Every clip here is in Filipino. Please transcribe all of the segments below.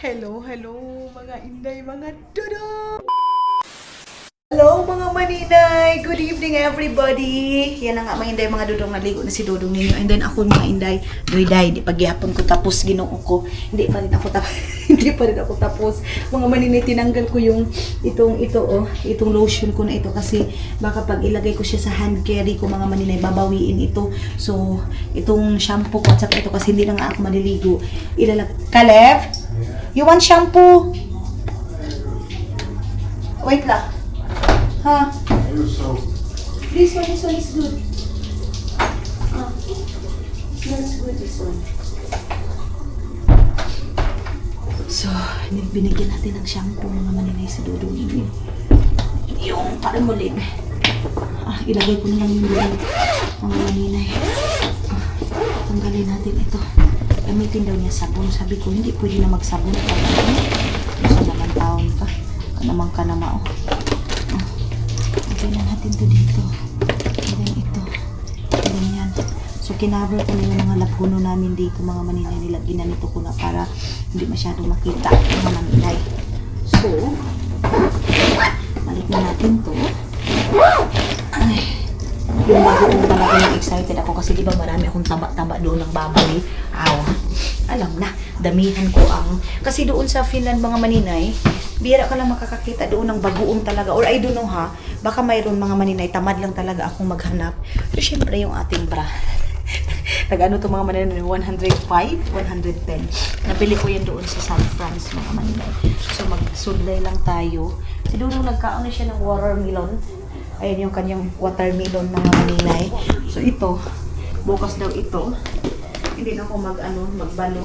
Hello, hello mga inday, mga dodo! Hello mga maninay! Good evening everybody! Yan na nga mga inday, mga dudong, naligo na si Dudong ninyo. And then ako mga inday, doy-day, di paghihapon ko tapos ginoo ko. Hindi pa rin ako tapos. Hindi pa rin ako tapos. Mga maninay, tinanggal ko yung itong lotion ko na ito kasi baka pag ilagay ko siya sa hand carry ko mga maninay, babawiin ito. So, itong shampoo ko at saka ito kasi hindi na nga ako maliligo. Kalev? You want shampoo? Wait lang. Ha? This one is good. Smells good, this one. So, binigyan natin ng shampoo mga maninay sa Dudong ninyo. Yung parang mulig. Ilagay ko na lang yung mulig mga maninay. Tanggalin natin ito. Gamitin daw niya sabon. Sabi ko, hindi pwede na magsabon. Gusto naman taon ka. Kanamang kanama, oh. Lagay na natin to dito. And then ito. Ganyan. So, kinaver ko na yung mga lapuno namin dito, mga maninay nila. Ginanito ko na para hindi masyadong makita mga maninay. So, balik na natin to. Ay, yung bago ko talaga yung excited ako kasi di ba marami akong taba-taba doon ng baboy. Aw, alam na, damihan ko ang... Kasi doon sa Finland mga maninay, bihira ka lang makakakita doon ng bagoong talaga. Or I don't know ha, baka mayroon mga maninay, tamad lang talaga akong maghanap. So, syempre yung ating bra. Nag-ano to mga maninay, 105, 110. Nabili ko yan doon sa San France mga maninay. So, magsudlay lang tayo. Si Dudong nagkaon na siya ng watermelon. Ayan yung kanyang watermelon mga maninay. So, ito, bukas daw ito. Hindi na ako magbalo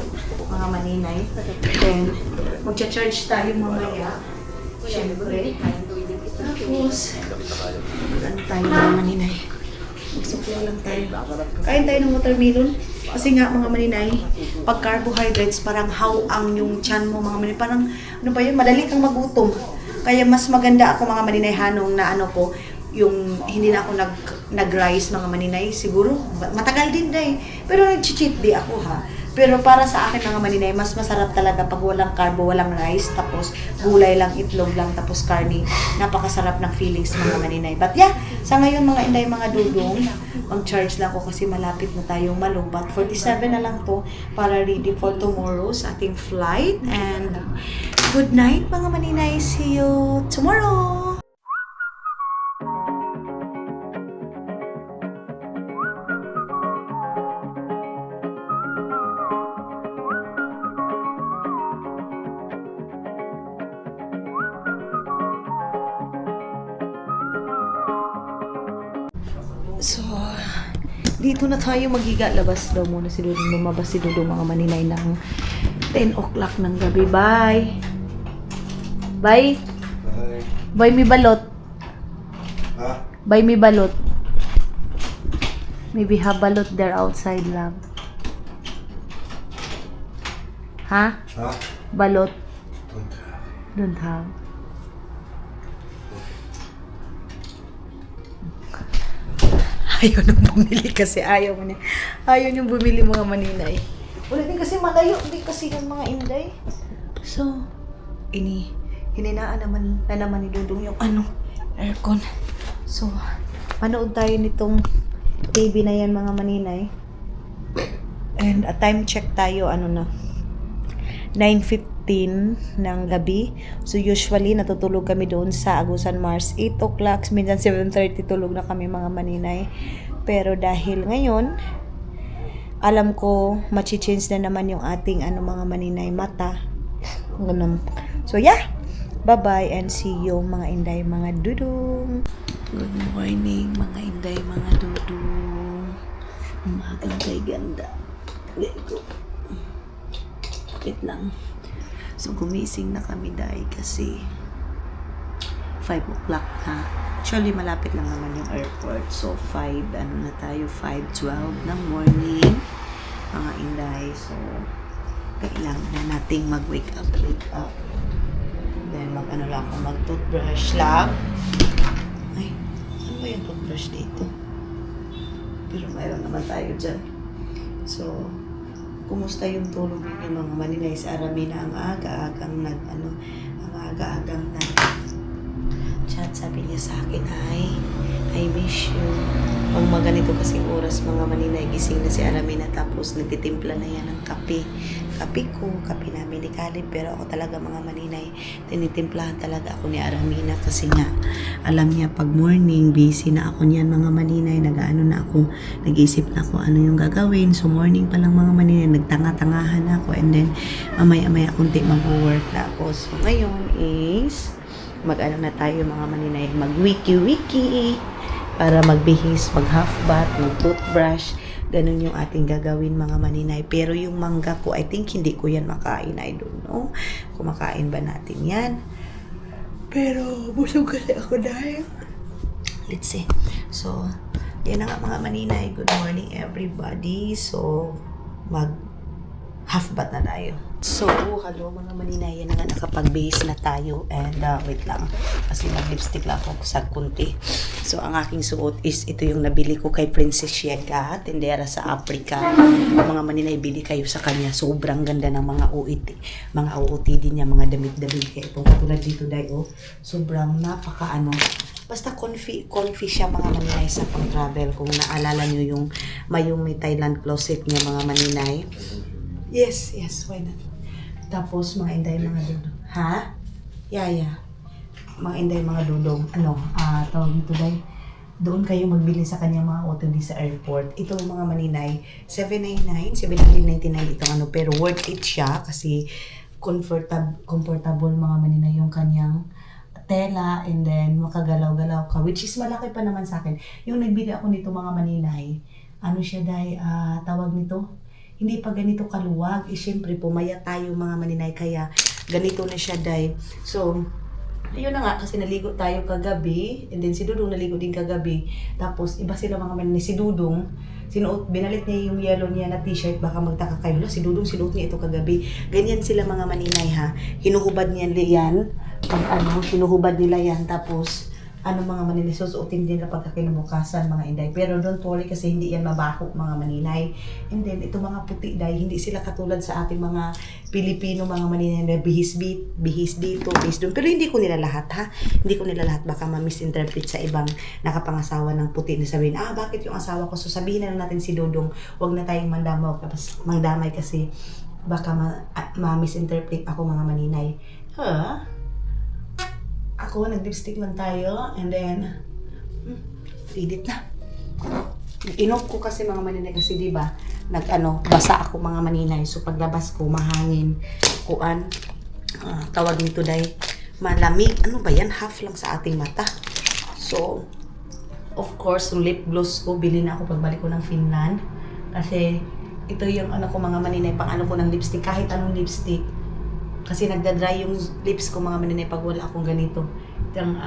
mga maninay. Then, magcha-charge tayo mamaya. Siyempre. Tapos, tayo mga maninay. Magsukla lang tayo. Kain tayo ng watermelon. Kasi nga mga maninay, pag carbohydrates, parang hawang yung tiyan mo mga maninay. Parang, ano ba yun, madali kang magutom. Kaya mas maganda ako mga maninay hanong na po, yung hindi na ako nag-rice mga maninay, siguro matagal din day. Pero nag-cheat day ako ha. Pero para sa akin mga maninay, mas masarap talaga pag walang carbo, walang rice, tapos gulay lang, itlog lang, tapos karne. Napakasarap ng feelings mga maninay. But yeah, sa ngayon mga inday, mga dudong, mag-charge lang ako kasi malapit na tayong malumbat. 47 na lang to para ready for tomorrow's ating flight. And good night mga maninay. See you tomorrow! So, dito na tayo maghiga. Labas daw muna si Dudong. Lumabas si Dudong mga maninay ng 10 o'clock ng gabi. Bye! Bye! Bye. Bye mi balot. Ha? Bye mi balot. Maybe have balot there outside lang. Ha? Ha? Balot. Don't have. Don't have. Ayaw nung bumili kasi ayaw mo niya. Ayaw niyong bumili mga maninay. Wala din kasi malayo. Hindi kasi yung mga inday. So, hininaan naman ni Dudong yung aircon. So, manood tayo nitong TV na yan mga maninay. And time check tayo, 9:15 ng gabi. So, usually, natutulog kami doon sa Agusan Mars. 8 o'clock, minsan 7:30 tulog na kami mga maninay. Pero dahil ngayon, alam ko, machi-change na naman yung ating mga maninay mata. Ganun. So, yeah. Bye-bye and see you mga inday, mga dudong. Good morning, mga inday, mga dudong. Umagang kay ganda. Let go. Wait lang. So, gumising na kami dahil kasi 5 o'clock na. Actually, malapit lang naman yung airport. So, 5:12 ng morning. Mga inday. So, kailangan na nating mag-wake up. Then, mag-toothbrush lang. Ay, ano ba yung toothbrush dito? Pero mayroon naman tayo dyan. So, Kumusta yung tulog ninyo mga maninay? Sa Aramina ang aga-agang chat. Sabi niya sa akin ay, I miss you. Pag maganito kasing oras mga maninay, gising na si Aramina tapos nagtitimpla na yan ng kape. Kape namin ni Caleb, pero ako talaga mga maninay, tinitimplahan talaga ako ni Aramina kasi nga, alam niya pag morning, busy na ako niyan mga maninay, nag-isip na ako ano yung gagawin. So morning pa lang mga maninay, nagtanga-tangahan na ako, and then mamaya kunti mag-work na ako. So ngayon is, mag-ano na tayo mga maninay, mag-wiki-wiki para magbihis, mag-half bath, mag-toothbrush. Ganun yung ating gagawin mga maninay. Pero yung mangga ko, I think hindi ko yan makain. I don't know. Kumakain ba natin yan? Pero busog kasi ako dahil. Let's see. So, yan na nga mga maninay. Good morning everybody. So, half bath na tayo. So, hello mga maninay. Yan na nga, nakapag-base na tayo. And wait lang. Kasi mag-lipstick lang ako sa kunti. So, ang aking suot is ito yung nabili ko kay Princess Shega, tindera sa Africa. Mga maninay, bili kayo sa kanya. Sobrang ganda ng mga OOTD niya, mga damit-damit. Kaya itong katulad dito, oh, sobrang basta comfy siya mga maninay sa pang-travel. Kung naalala nyo yung Mayumi Thailand closet niya mga maninay. Yes, why not? Tapos, mga inday, mga dudong. Ha? Yeah. Mga inday, mga dudong. Tawag dito dahil. Doon kayo magbili sa kanyang mga OOTD sa airport. Ito mga maninay, $799, $799 itong pero worth it siya kasi comfortable mga maninay yung kanyang tela, and then makagalaw-galaw ka, which is malaki pa naman sa akin. Yung nagbili ako nito mga maninay, siya dahil, tawag nito? Hindi pa ganito kaluwag. Siyempre, pumaya tayo mga maninay, kaya ganito na siya dahil. So, ayun na nga, kasi naligo tayo kagabi, and then si Dudong naligo din kagabi. Tapos, iba sila mga maninay. Si Dudong, binalit niya yung yellow niya na t-shirt, baka magtaka kayo. Si Dudong, sinuot niya ito kagabi. Ganyan sila mga maninay ha. Hinuhubad niya yan. Hinuhubad nila yan. Tapos, mga maninay, susuotin din na pagkakinabukasan mga inday. Pero don't worry kasi hindi yan mabaho mga maninay. And then, ito mga puti dahil hindi sila katulad sa ating mga Pilipino mga maninay na bihis dito, bihis doon. Pero hindi ko nila lahat ha. Hindi ko nila lahat. Baka ma-misinterpret sa ibang nakapangasawa ng puti na sabihin, bakit yung asawa ko? So sabihin na lang natin si Dodong, wag na tayong mandamay kasi baka ma-misinterpret ako mga maninay. Ako, nag-lipstick lang tayo, and then, edit na. Inop ko kasi mga maninay, kasi diba, basa ako mga maninay, so paglabas ko, mahangin, tawag nito dahil, malamig, ba yan, half lang sa ating mata. So, of course, yung lip gloss ko, bili na ako pagbalik ko ng Finland, kasi, ito yung ko mga maninay, pang ko ng lipstick, kahit anong lipstick, kasi nagda-dry yung lips ko mga maninay pag wala akong ganito. Itong,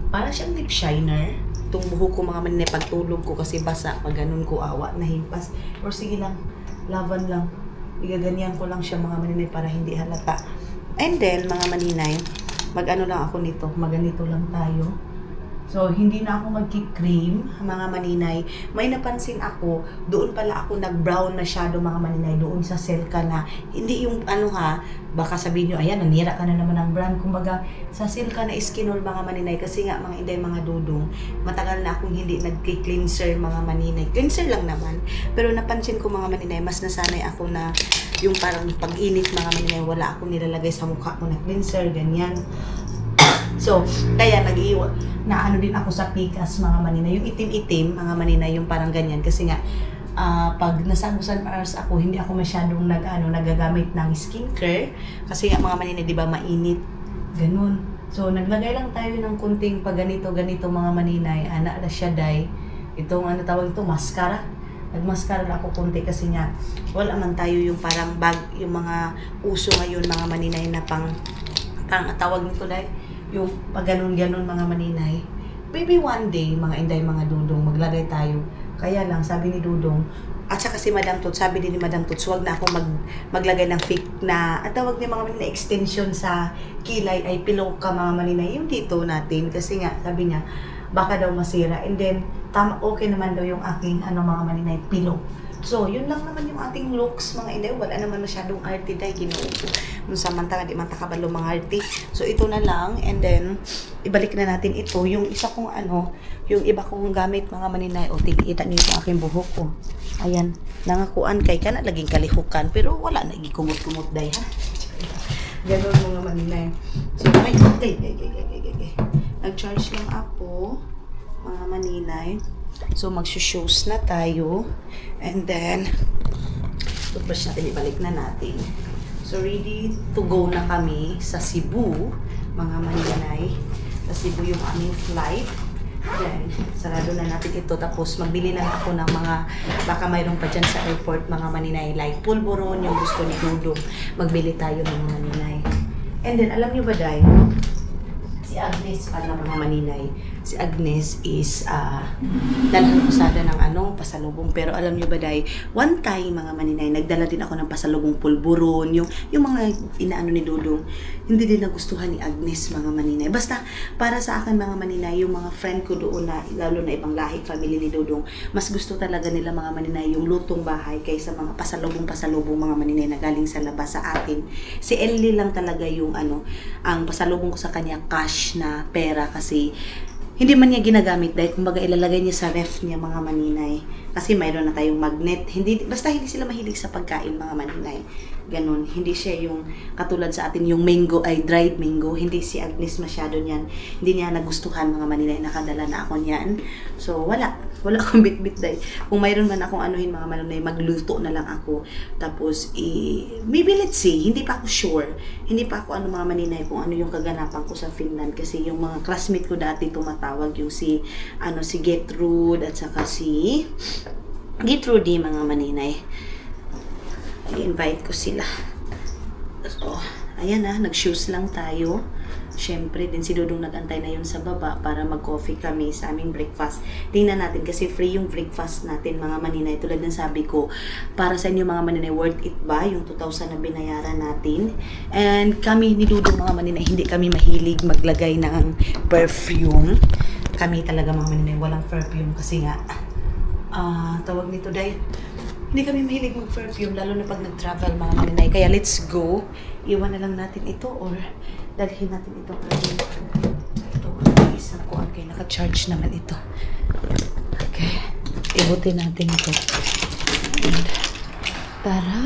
para siyang lip shiner. Itong buhok ko mga maninay pag tulog ko kasi basa. Pag ganun ko awa, nahimpas. Or sige lang, laban lang. Igaganyan ko lang siya mga maninay para hindi halata. And then, mga maninay, lang ako nito. Maganito lang tayo. So, hindi na ako mag-cream, mga maninay. May napansin ako, doon pala ako nag-brown masyado, mga maninay, doon sa Silka na, hindi yung baka sabihin nyo, ayan, nanira ka na naman ng brand. Kumbaga, sa Silka na Skinol, mga maninay, kasi nga, mga inday, mga dudong, matagal na akong hindi nag-cleanser, mga maninay. Cleanser lang naman. Pero napansin ko, mga maninay, mas nasanay ako na, yung parang pag-init, mga maninay, wala akong nilalagay sa mukha ko na cleanser, ganyan. So, kaya din ako sa Pikas mga maninay. Yung itim-itim, mga maninay, yung parang ganyan. Kasi nga, pag nasa Busan Mars ako, hindi ako masyadong nagagamit ng skincare. Kasi nga mga maninay, di ba, mainit. Ganun. So, naglagay lang tayo ng kunting pag ganito mga maninay. Na siya dahil. Itong, tawag ito, mascara. Nagmascara lang ako kunti kasi nga, wala man tayo yung parang yung mga uso ngayon, mga maninay na pang tawag nito dahil. Yung pag ganun-ganun mga maninay. Maybe one day, mga inday, mga dudong, maglagay tayo. Kaya lang, sabi ni Dudong, at saka si Madam Tots, sabi din ni Madam Tots, huwag na ako maglagay ng fake na, at tawag niya mga maninay, extension sa kilay ay piloka mga maninay. Yung dito natin, kasi nga, sabi niya, baka daw masira. And then, okay naman daw yung aking mga maninay, pillow. So, yun lang naman yung ating looks, mga inday. Wala naman masyadong arte dahil ginoo. Samantala, di man takabalo mga arte. So, ito na lang. And then, ibalik na natin ito. Yung isa kong yung iba kong gamit, mga maninay. O, tigita niyo yung aking buhok ko. Ayan. Nangakuan kay ka na laging kalihukan. Pero wala na, igikumot-kumot day, ha? Ganon mga maninay. So, nag-charge lang ako, mga maninay. So, magsushows na tayo. And then, toothbrush natin, ibalik na natin. So, ready to go na kami sa Cebu, mga maninay. Sa Cebu yung aming flight. Then, sarado na natin ito. Tapos, magbili na ako ng mga, baka mayroon pa dyan sa airport, mga maninay. Like, pulburon, yung gusto ni Dudong. Magbili tayo ng mga maninay. And then, alam nyo ba, Day? Si Agnes pala, mga maninay. Si Agnes is dalhan usada ng pasalubong. Pero alam niyo ba, Day, one time, mga maninay, nagdala din ako ng pasalubong pulburon, yung mga inaano ni Dudong. Hindi din nagustuhan ni Agnes, mga maninay. Basta para sa akin, mga maninay, yung mga friend ko doon na lalo na ibang lahi, family ni Dudong, mas gusto talaga nila, mga maninay, yung lutong bahay kaysa mga pasalubong mga maninay na galing sa labas sa atin. Si Ellie lang talaga yung ang pasalubong ko sa kanya cash na pera kasi hindi man niya ginagamit dahil kumbaga ilalagay niya sa ref niya, mga maninay. Kasi mayroon na tayong magnet. Basta hindi sila mahilig sa pagkain, mga maninay. Ganon. Hindi siya yung katulad sa atin yung mango ay dried mango. Hindi si Agnes masyado niyan. Hindi niya nagustuhan, mga maninay. Nakadala na ako niyan. So wala akong bit-bit dahil. Kung mayroon man akong mga maninay, magluto na lang ako. Tapos maybe let's see. Hindi pa ako sure. Hindi pa ako mga maninay kung ano yung kaganapan ko sa Finland. Kasi yung mga classmate ko dati tumatawag yung si Gertrude at saka si Gertrude, mga maninay. I-invite ko sila. So, ayan nag-shoes lang tayo. Siyempre, din si Dudong nag-antay na yun sa baba para mag-coffee kami sa aming breakfast. Tingnan natin kasi free yung breakfast natin, mga maninay. Tulad ng sabi ko, para sa inyo, mga maninay, worth it ba yung 2,000 na binayaran natin? And kami ni Dudong, mga maninay, hindi kami mahilig maglagay ng perfume. Kami talaga, mga maninay, walang perfume kasi nga, tawag nito dahil hindi kami mahilig mag-perfume, lalo na pag nag-travel, mga maninay. Kaya let's go. Iwan na lang natin ito or dalhin natin ito. Ito ang isang ko. Okay, naka-charge naman ito. Okay. Ibutin natin ito. And, tara!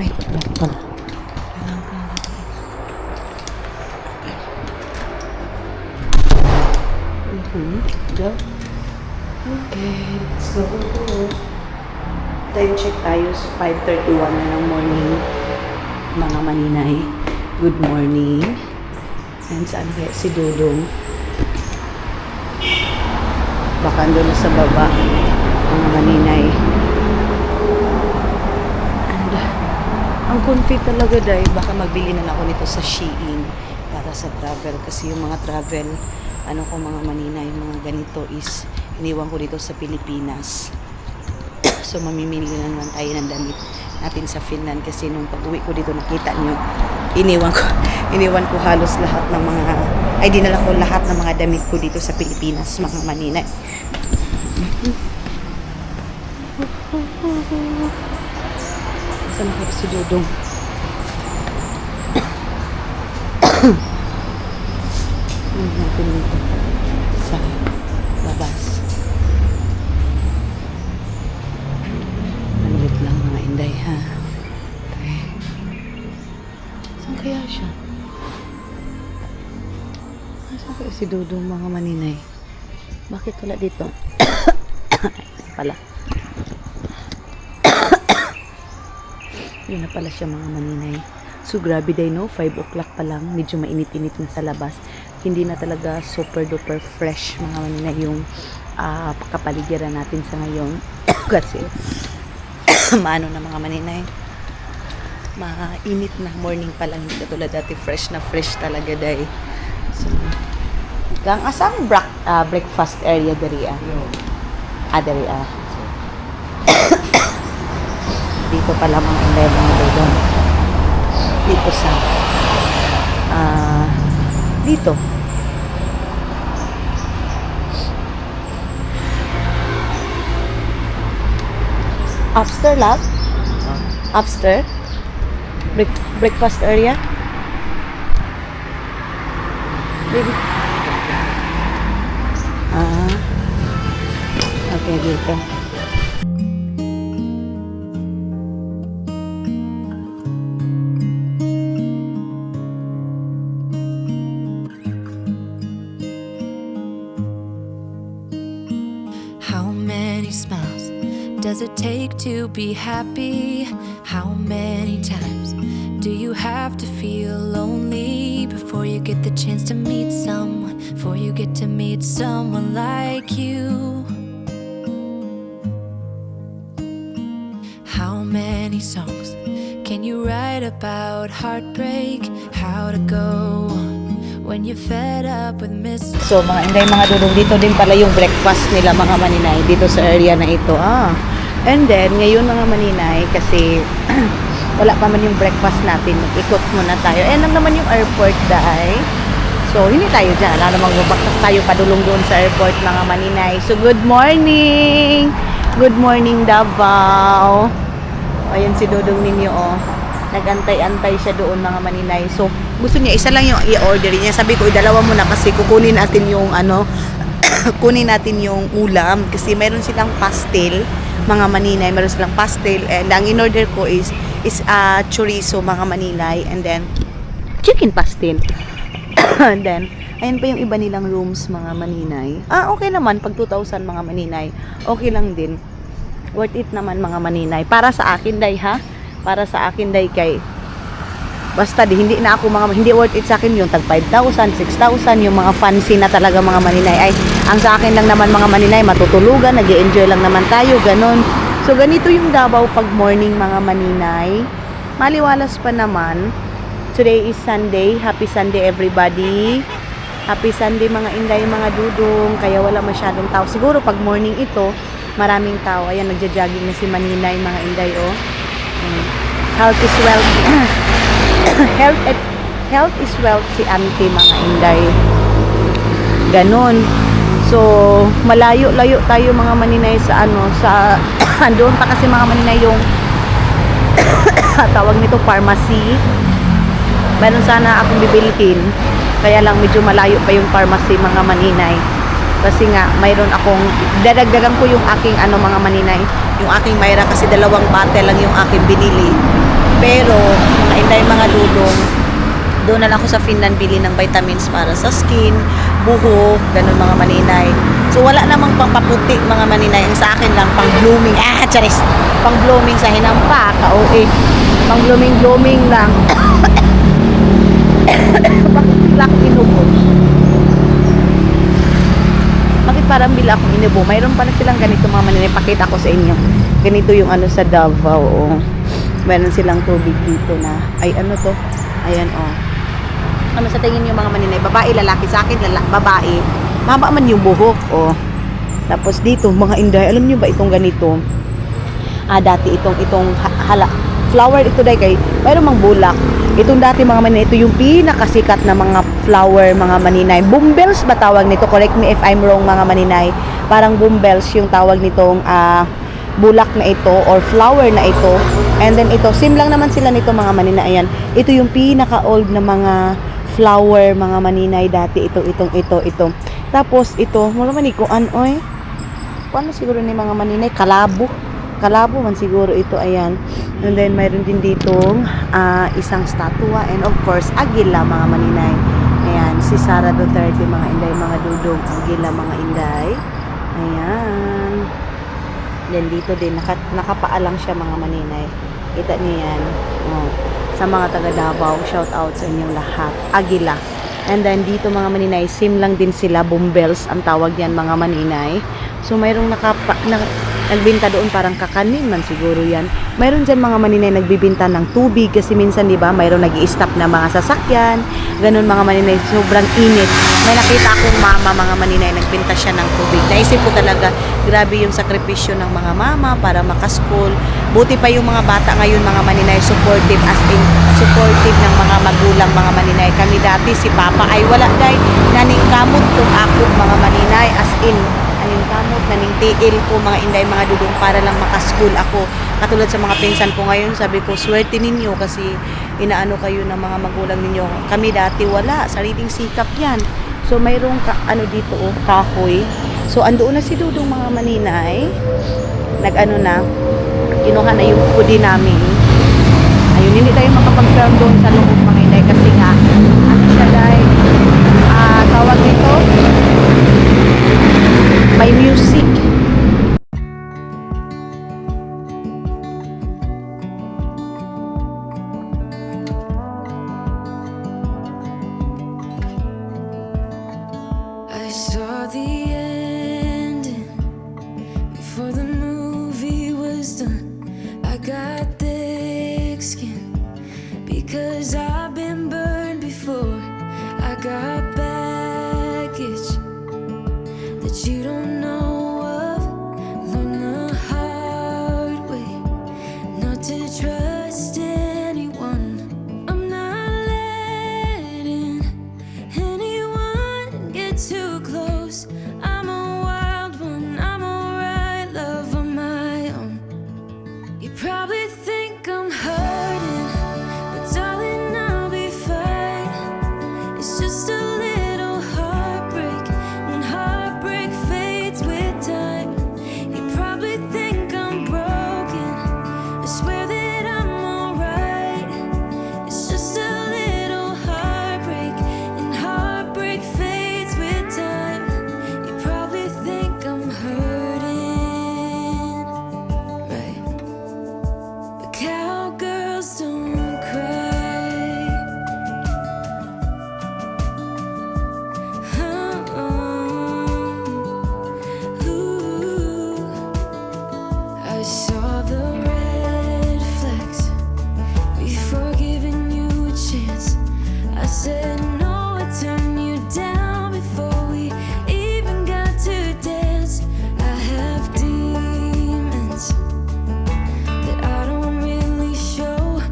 Ay, wala pala. Go. Okay, let's go. Time check tayo sa 5:31 na ng morning, mga maninay. Good morning. And saan kaya si Dudong? Baka doon na sa baba, mga maninay. And ang comfy talaga dahil baka magbili na ako nito sa Shein para sa travel. Kasi yung mga travel, mga maninay, mga ganito is iniwan ko dito sa Pilipinas. So, mamimili na naman tayo ng damit natin sa Finland kasi nung pag-uwi ko dito, nakita nyo, iniwan ko halos lahat ng dinala ko lahat ng mga damit ko dito sa Pilipinas, mga maninay. Saan ako si Dudong? Natin dito sa labas. Malit lang, mga inday, ha? Okay. Saan kaya siya? Saan kaya si Dudong, mga maninay? Bakit wala dito? Pala. Yun na pala siya, mga maninay. So, grabe day, no? 5 o'clock pa lang. Medyo mainit-init na sa labas. Hindi na talaga super duper fresh, mga maninay, yung kapaligiran natin sa ngayon. Kasi, maano na, mga maninay. Mainit na morning pa lang. Hindi katulad dati, fresh na fresh talaga day. So, gang asang breakfast area dari dari dito pala, mga inday, mga doon. Dito sa dito. Upstairs, love? Upstairs? Breakfast area? Baby. Okay, dito. How many smiles does it take to be happy? How many times do you have to feel lonely before you get the chance to meet someone? Before you get to meet someone like you? How many songs can you write about heartbreak? How to go when you're fed up with mystery? So, mga inday, mga dudong, dito din pala yung breakfast nila, mga maninay, dito sa area na ito. And then, ngayon mga maninay, kasi wala pa man yung breakfast natin, ikot muna tayo. And naman yung airport, dahil. So, hindi tayo dyan. Alam namang babaktas tayo padulong doon sa airport, mga maninay. So, good morning! Good morning, Davao. Ayan si Dudong ninyo, oh. Nagantay-antay siya doon, mga maninay. So, gusto niya, isa lang yung i-order niya. Sabi ko, dalawa muna kasi kukunin natin yung kunin natin yung ulam. Kasi meron silang pastel, mga maninay. Meron silang pastel. And ang in-order ko is chorizo, mga maninay. And then, chicken pastel. And then, ayan pa yung iba nilang rooms, mga maninay. Okay naman, pag 2,000, mga maninay. Okay lang din. Worth it naman, mga maninay. Para sa akin, day, ha? Para sa akin, day, kay basta di, hindi na ako hindi worth it sa akin yung tag 5,000, 6,000, yung mga fancy na talaga, mga maninay. Ay, ang sa akin lang naman, mga maninay, matutulugan, nag-i-enjoy lang naman tayo, ganon. So, ganito yung Davao pag morning, mga maninay. Maliwalas pa naman. Today is Sunday. Happy Sunday, everybody. Happy Sunday, mga inday, mga dudong. Kaya wala masyadong tao. Siguro pag morning ito, maraming tao. Ayan, nagja-jogging na si Maninay, mga inday, oh. Health is wealth. Health is wealth, si auntie, mga inday. Ganon. So, malayo-layo tayo, mga maninay, sa doon pa kasi, mga maninay, yung tawag nito pharmacy. Meron sana akong bibilihin, kaya lang medyo malayo pa yung pharmacy, mga maninay. Kasi nga, mayroon akong, dadagdagan ko yung aking mga maninay, yung aking Myra, kasi 2 bottle lang yung aking binili. Pero, mga inday, mga dudong, doon na lang ako sa Finland bili ng vitamins para sa skin, buhok, ganun, mga maninay. So, wala namang pampaputi, mga maninay. Ang sa akin lang, pang blooming. Charis! Pang blooming sa hinampa, ka-OA. Pang blooming lang. Bakit bigla akong inubo? Bakit parang bila akong inubo? Mayroon pala silang ganito, mga maninay. Pakita ko sa inyo. Ganito yung sa Davao, oh. Meron silang tubig dito na, ay to? Ayan, oh. Ano sa tingin niyo, mga maninay? Babae, lalaki. Sa akin, babae. Mahaba man yung buhok, oh. Tapos dito, mga inday, alam niyo ba itong ganito? Dati itong flower ito, day, kay mayroon mang bulak. Itong dati, mga maninay, ito yung pinakasikat na mga flower, mga maninay. Boombells ba tawag nito? Correct me if I'm wrong, mga maninay. Parang boombells yung tawag nitong bulak na ito or flower na ito. And then ito, same lang naman sila nito, mga maninay. Ayan, ito yung pinaka-old na mga flower, mga maninay dati. Ito. Tapos ito, wala man ko oy. Paano siguro ni mga maninay? Kalabo man siguro ito, ayan. And then mayroon din ditong isang statua, and of course agila, mga maninay. Ayan, si Sara Duterte, mga inday, mga dudong, agila, mga inday. Ayan. Then dito din nakapaalang siya, mga maninay. Kita niyo yan. Oh. Sa mga taga Davao, shout out sa inyong lahat. Agila. And then dito, mga maninay, same lang din sila, boombells ang tawag yan, mga maninay. So mayroong nagbinta doon, parang kakanin man siguro yan. Mayroon dyan, mga maninay, nagbibinta ng tubig kasi minsan, di ba, mayroong nag-i-stop na mga sasakyan, ganun, mga maninay, sobrang init. May nakita akong mama, mga maninay, nagbinta siya ng tubig. Naisip ko talaga, grabe yung sakripisyo ng mga mama para makaskool. Buti pa yung mga bata ngayon, mga maninay, supportive, as in supportive ng mga magulang, mga maninay. Kami dati, si papa ay wala, day, naningkamot kung ako, mga maninay, as in kamot na ning tiil ko mga inday mga dudong para lang makaschool ako. Katulad sa mga pinsan ko ngayon, sabi ko, swerte ninyo kasi inaano kayo ng mga magulang ninyo. Kami dati wala, sariling sikap yan. So mayroong ano dito oh, kahoy. So andoon na si Dudong mga maninay. Nag-ano na, kinuha na yung foodie namin. Ayun, hindi tayo makapag-film doon sa loob mga inday kasi nga, ano siya dahil, tawag nito, may music. I saw the ending before the movie was done. I got thick skin because I've been burned before. I got baggage that you don't know of. Learn the hard way not to trust anyone. I'm not letting anyone get too close. I'm a wild one, I'm alright, love on my own. You probably think I'm hurting, but darling, I'll be fine. It's just a little heartbreak, and heartbreak fades with time. You probably think I'm broken, I swear that I'm alright. It's just a little heartbreak, and heartbreak fades with time. You probably think I'm hurting, right? But cowgirls don't cry. Ooh. I saw the red flags before giving you a chance. I said no, I turned you down before we even got to dance. I have demons that I don't really show.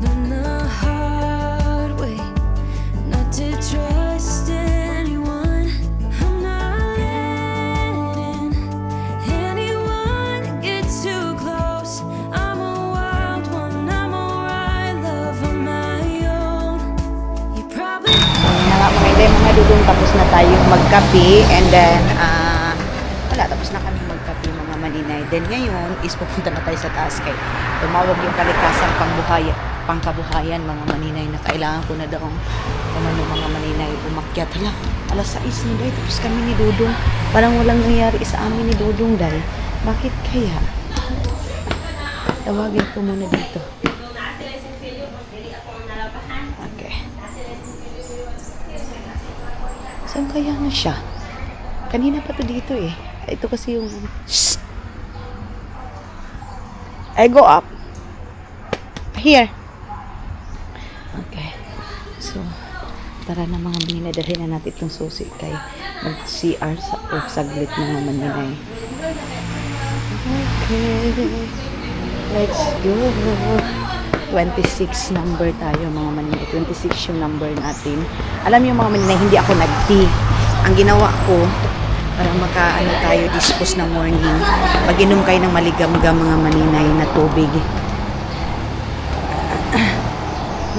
Learn the hard way not to trust anyone. I'm not letting anyone get too close. I'm a wild one, I'm alright, love on my own. You probably Mga inday mga dudong, tapos na tayong magkape and then wala, tapos na kami magkape mga maninay. Then ngayon is pupunta na tayo sa taas kay tumawag yung kalikasang pangkabuhayan mga maninay na kailangan ko na daw mga maninay umakyat. Hala, alas 6 na day, tapos kami ni Dudong. Parang walang nangyari sa amin ni Dudong day. Bakit kaya? Tawagin ko muna dito. Okay. Saan kaya na siya? Kanina pa to dito eh. Ito kasi yung... Shh! I go up. Here. Okay. So, tara na mga maninay. Dalhin na natin itong susi kay mag-CR sa saglit mga maninay. Okay. Let's go. 26 number tayo mga maninay. 26 yung number natin. Alam niyo mga maninay, hindi ako nag-tea. Ang ginawa ko, para makaano tayo dispose na morning, mag-inom kayo ng maligamgam mga maninay na tubig.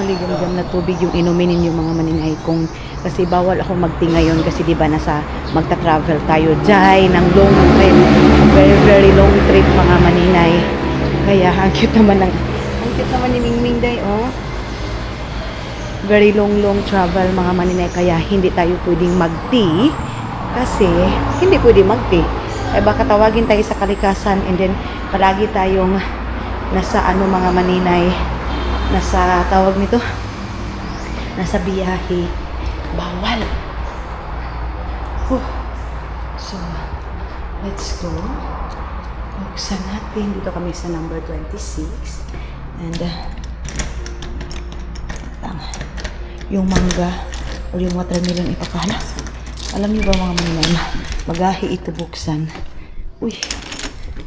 Maligamgam na tubig yung inumin ninyo mga maninay. Kasi bawal ako mag-tea ngayon kasi diba nasa magta-travel tayo dyan ng long trip. Very very long trip mga maninay. Kaya ang cute naman ni Mingming day, oh. Very long travel mga maninay, kaya hindi tayo pwedeng mag-tea kasi hindi pwedeng mag-tea. Ay baka tawagin tayo sa kalikasan and then palagi tayong nasa ano mga maninay, nasa tawag nito, nasa biyahe. Bawal. So, let's go. Buksan natin. Dito kami sa number 26. And, yung mangga o yung watermelon ipakala. Alam niyo ba mga maninay, magahi ito buksan. Uy.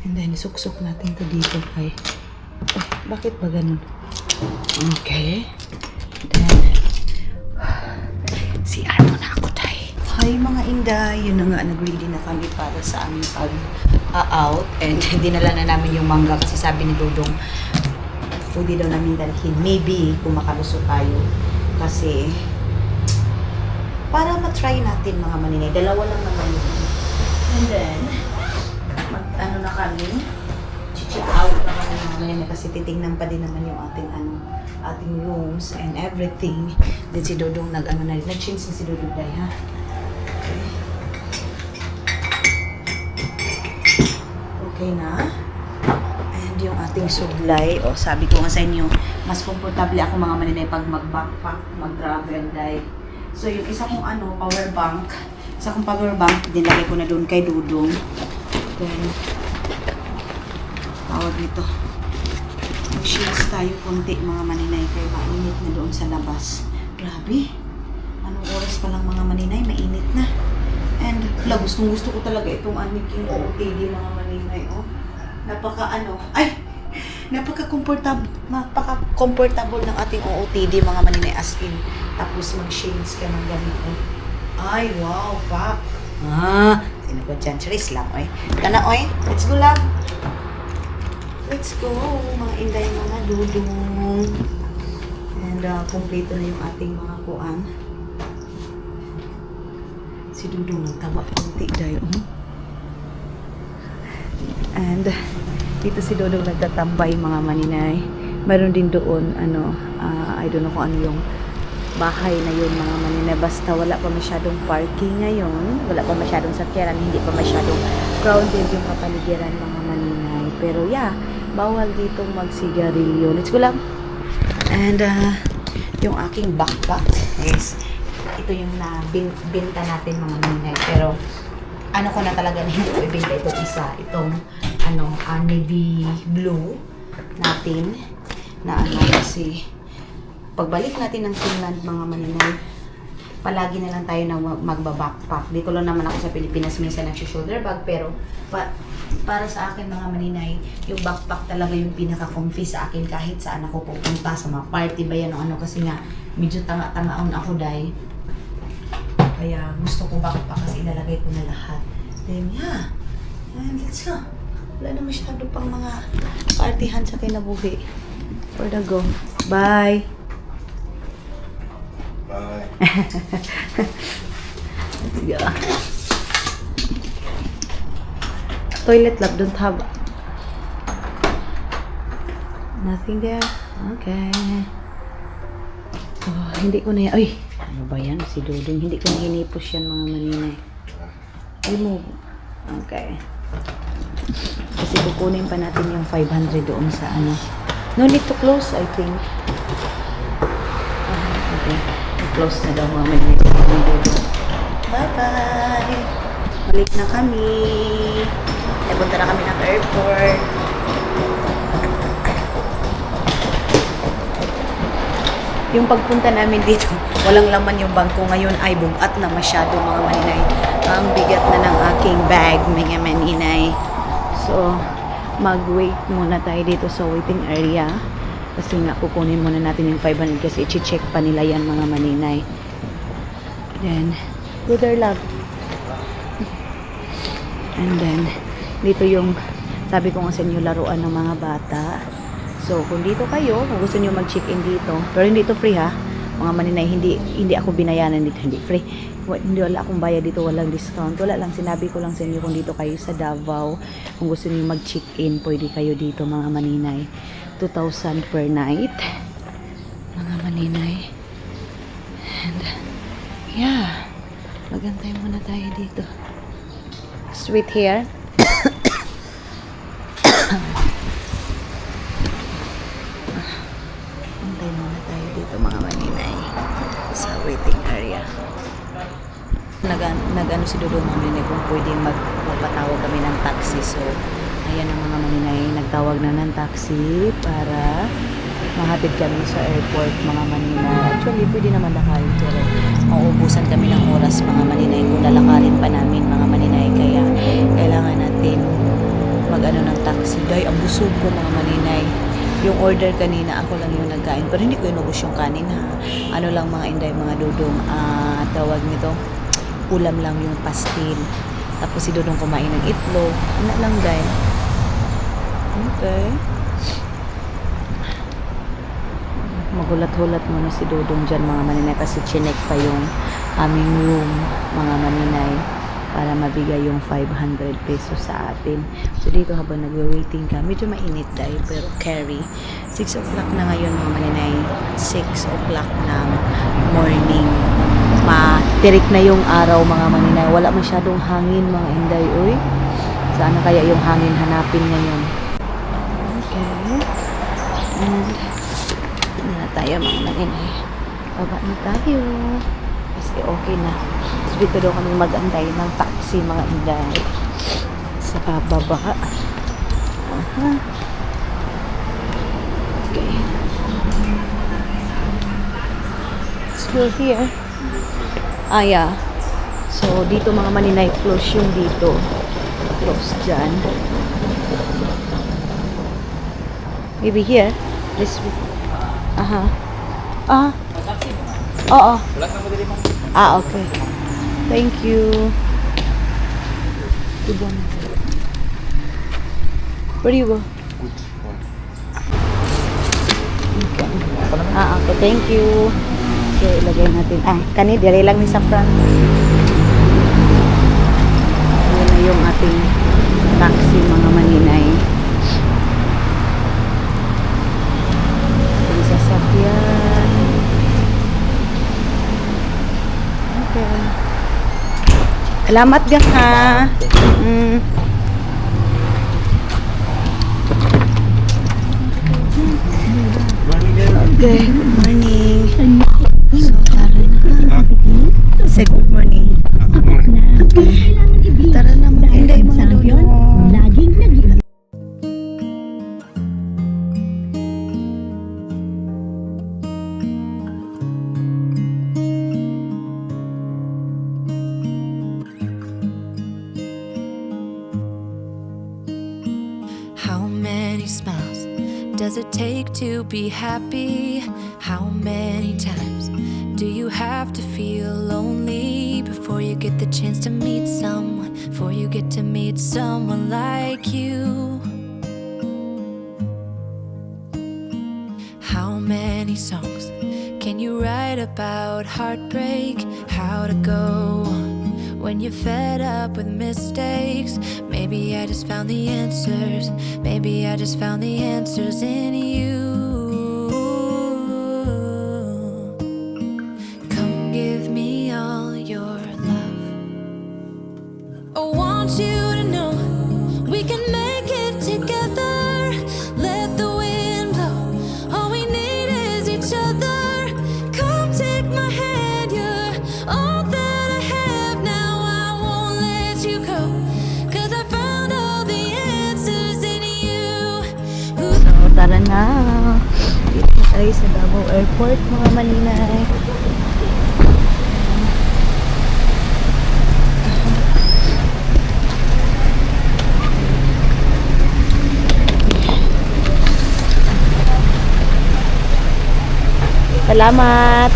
And then, suksok natin ito dito kay... bakit ba ganun? Okay. Then, CR muna ako tayo. Hi mga inday, yun na nga, nag-ready na kami para sa aming pag-out and dinala na namin yung mangga kasi sabi ni Dudong pwede daw namin dalhin, maybe kung makalusot tayo kasi para matry natin mga maninay, dalawa lang naman yun and then ano na kami, check out na kami mga maninay kasi titingnan pa din naman yung ating rooms and everything. Then si Dudong nag-change si Dudong day ha. Okay na. And yung ating suglay, sabi ko nga sa inyo, mas komportable ako mga maninay pag mag-backpack, mag-travel day. So yung isa kong power bank, dinlagay ko na doon kay Dudong. Then, tawag dito. Mag-shields tayo konti mga maninay kaya mainit na doon sa labas. Grabe. Anong oras pa lang mga maninay, mainit na. And gustong gusto ko talaga itong King OOTD mga maninay. Napaka-comfortable ng ating OOTD mga maninay as in. Tapos mag-shades ka ng ganito. Ay, wow, pak. Sino ko dyan? Charis lang, oy. Kana, oy. Let's go lang. Let's go, mga inday, mga Dudong. And kompleto na yung ating mga kuan. Si Dudong nagtaba konti dahil. And dito si Dudong nagtatambay mga maninay. Mayroon din doon, I don't know kung ano yung bahay na yun mga maninay. Basta wala pa masyadong parking ngayon. Wala pa masyadong sakyanan. Hindi pa masyadong crowded yung kapaligiran mga maninay. Pero yeah, bawal dito magsigarilyo. Let's go lang. And yung aking backpack is ito yung binta natin mga maninay. Pero ano ko na talaga na hindi ko ibenta itong isa. Itong navy blue natin na kasi pagbalik natin ng Finland mga maninay, palagi na lang tayo na magba-backpack. Dito lang naman ako sa Pilipinas minsan nag-shoulder bag pero para sa akin mga maninay, yung backpack talaga yung pinaka-comfy sa akin kahit saan ako pupunta sa mga party ba yan o kasi nga medyo tanga-tangaon ako dahil kaya gusto ko backpack kasi ilalagay ko na lahat. Then yeah, and let's go. Wala na masyado pang mga partihan sa kinabuhi. For the go. Bye! Bye. Let's go. Toilet lab, don't have nothing there. Okay. Hindi ko na yan. Ay! Ano ba yan? Si Dudong. Hindi ko na hinipos yan mga maninay. Remove. Okay. Kasi kukunin pa natin yung 500 doon sa No need to close, I think. Okay. Close na daw mga maninay. Bye-bye! Balik na kami. Punta na kami ng airport. Yung pagpunta namin dito, walang laman yung bangko ngayon ay bugat na masyado mga maninay. Ang bigat na ng aking bag, mga maninay. So, mag-wait muna tayo dito sa waiting area. Kasi nga, kukunin muna natin yung 500 kasi i-check pa nila yan mga maninay. Then, go there, love. And then, dito yung, sabi ko nga sa inyo, laruan ng mga bata. So, kung dito kayo, kung gusto niyo mag-check-in dito, pero hindi ito free ha, mga maninay, hindi ako binayanan dito, hindi free. Hindi wala akong bayad dito, walang discount. Wala lang, sinabi ko lang sa inyo kung dito kayo sa Davao, kung gusto niyo mag-check-in, pwede kayo dito mga maninay. 2,000 per night. Mga maninay. And, yeah, magantay muna tayo dito. Sweet here. Antay muna tayo dito mga maninay sa waiting area. Nag-ano si Dudong maninay kung pwede magpatawag kami ng taxi. So, ayan ang mga maninay, nagtawag na ng taxi para mahatid kami sa airport mga maninay. Actually, pwede naman lakarin pero mauubusan kami ng oras mga maninay kung lalakarin pa namin mga maninay. Kaya kailangan natin mag-ano ng taxi. Dahil ang busog ko mga maninay. Yung order kanina, ako lang yung nagkain. Pero hindi ko inubos yung kanin ha. Ano lang mga inday, mga Dudong, tawag nito, ulam lang yung pastil. Tapos si Dodong kumain ng itlog. Ano lang dahil. Okay. Magulat-hulat muna si Dodong dyan mga maninay kasi chinek pa yung aming room mga maninay para mabigay yung 500 pesos sa atin. So dito habang nagwe-waiting ka, medyo mainit dahil pero carry. 6 o'clock na ngayon mga maninay. 6 o'clock ng morning. Matirik na yung araw mga maninay. Wala masyadong hangin mga inday. Uy, saan kaya yung hangin hanapin ngayon? Okay. And na tayo mga maninay. Baba na tayo. Kasi okay na. So dito daw kami mag-antay ng taxi mga inday. Sa pababa. Aha. Okay. Let's go here. Ah, yeah. So, dito mga maninay, close yung dito. Close dyan. Maybe here. This way. Aha. Ah. Oo. Ah, okay. Thank you. Good one. Where do you go? Ah, okay. Thank you. So, ilagay natin. Ah, kani, dire lang ni sa front. Yan na yung ating taxi, mga maninay. Ating sasakyan. Okay. Salamat ka ha. Okay, good morning. So, tara na. Say good morning. Okay. Tara na, mahinday mga Dodong. How many smiles does it take to be happy? How many times do you have to feel lonely before you get the chance to meet someone? Before you get to meet someone like you? How many songs can you write about heartbreak? How to go on when you're fed up with mistakes? Maybe I just found the answers. Maybe I just found the answers in you. Come give me all your love. I want you to know we can make it together. Let the wind blow. All we need is each other. Come take my hand. You're all that I have now. I won't let you go. 'Cause I found all the answers in you. So, tara na. Dito na tayo sa Davao Airport, mga maninay. Salamat.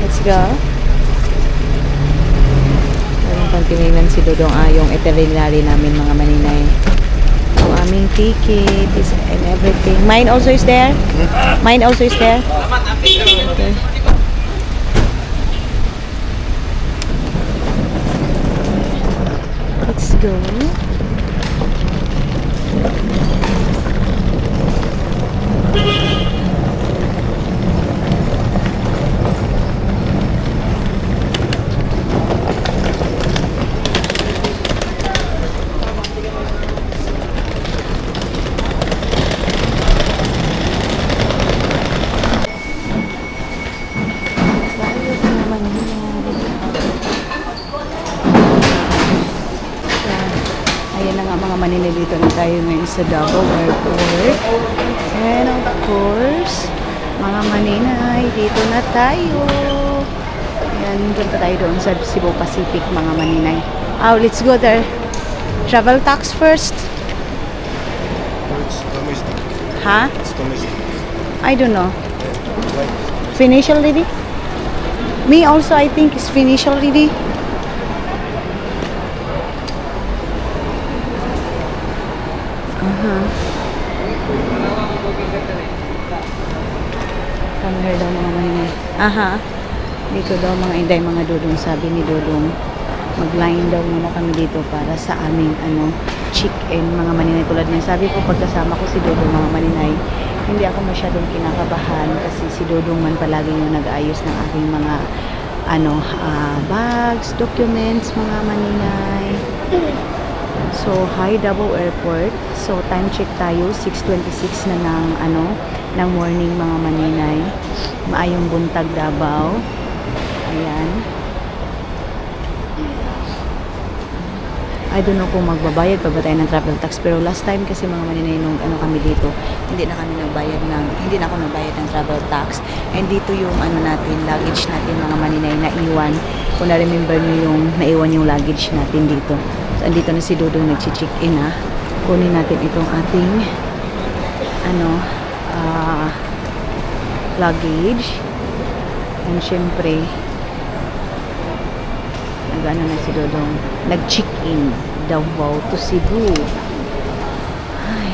Let's go. Meron pang tinignan si Dodong yung itinerary namin mga maninay. Yung aming ticket is and everything. Mine also is there? Mine also is there? Okay. Let's go. Ayan na nga mga maninay, dito na tayo ngayon sa Davao Airport. And of course, mga maninay, dito na tayo. Ayan, punta tayo doon sa Cebu Pacific mga maninay. Oh, let's go there. Travel tax first. How much Ha? It's domestic. I don't know. Like, Finish already? Me also, I think, is finished already. Come here daw mga maninay. Aha. Dito daw mga inday, mga dudong. Sabi ni Dudong, mag-line daw muna kami dito para sa aming chicken mga maninay. Tulad ng sabi ko, pagkasama ko si Dudong mga maninay, hindi ako masyadong kinakabahan kasi si Dudong man palagi yung nag-aayos ng aking mga bags, documents mga maninay. So, hi Davao Airport. So, time check tayo, 6:26 na ng morning mga maninay. Maayong buntag Davao. Ayan. I don't know kung magbabayad pa ba tayo ng travel tax, pero last time kasi mga maninay nung kami dito, hindi na ako nagbayad ng travel tax. And dito yung natin, luggage natin mga maninay na iwan. Kung na-remember nyo yung naiwan yung luggage natin dito. So, andito na si Dudong nag-check-in ha. Kunin natin itong ating luggage. And syempre, nag-ano na si Dudong, nag-check-in Davao to Cebu. Ay.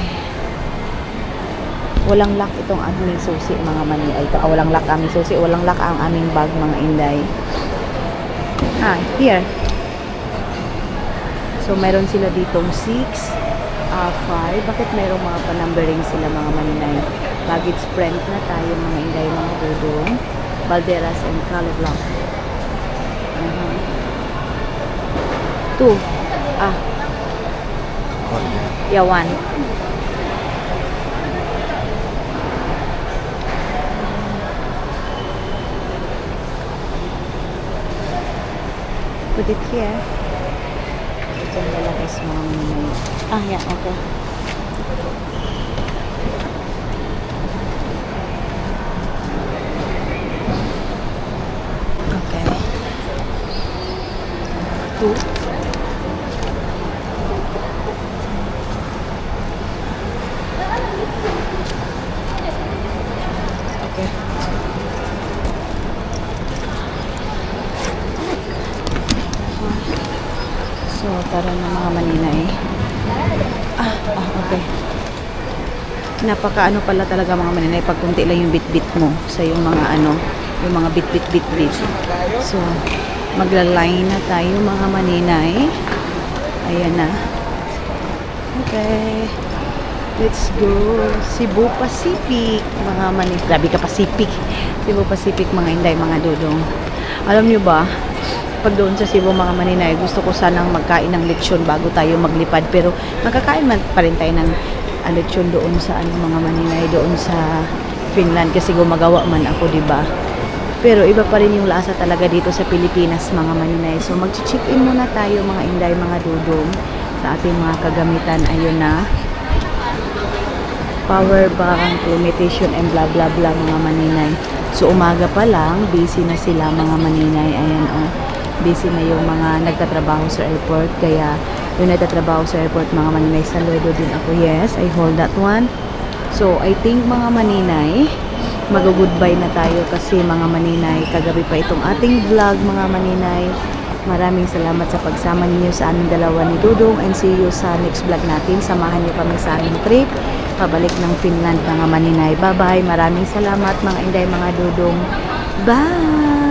Walang lock itong aming susi mga maninay. Walang lock aming susi, walang lock ang aming bag mga inday. Here. So, meron sila ditong 6, 5. Bakit merong mga pa-numbering sila mga maninay? Luggage print na tayo mga inday, mga Dudong. Balderas and Caliblanc. 2. Yeah, 1. Put it here. Ito yung lalaki sa mga maninay. Yeah, okay. Okay. 2. So, tara na mga maninay. Okay. Napaka pala talaga mga maninay pag kunti lang yung bit-bit mo sa yung mga yung mga bit-bit. So, magla-line na tayo mga maninay. Ayan na. Okay. Let's go. Cebu Pacific. Mga maninay. Grabe ka Pacific. Cebu Pacific mga inday, mga Dudong. Alam nyo ba, pag doon sa Cebu mga maninay, gusto ko sanang magkain ng lechon bago tayo maglipad. Pero magkakain man pa rin tayo ng lechon doon sa mga maninay, doon sa Finland. Kasi gumagawa man ako, diba? Pero iba pa rin yung lasa talaga dito sa Pilipinas mga maninay. So mag-check-in muna tayo mga inday, mga Dudong, sa ating mga kagamitan. Ayun na. Power bank, limitation, and blah blah blah mga maninay. So umaga pa lang, busy na sila mga maninay. Ayan busy na yung mga nagtatrabaho sa airport. Kaya yung nagtatrabaho sa airport mga maninay, saludo din ako. Yes, I hold that one. So I think mga maninay, mag-goodbye na tayo kasi mga maninay, kagabi pa itong ating vlog mga maninay. Maraming salamat sa pagsama ninyo sa aming dalawa ni Dudong, and see you sa next vlog natin. Samahan niyo kami sa aming trip pabalik ng Finland mga maninay. Bye bye. Maraming salamat mga inday, mga Dudong. Bye.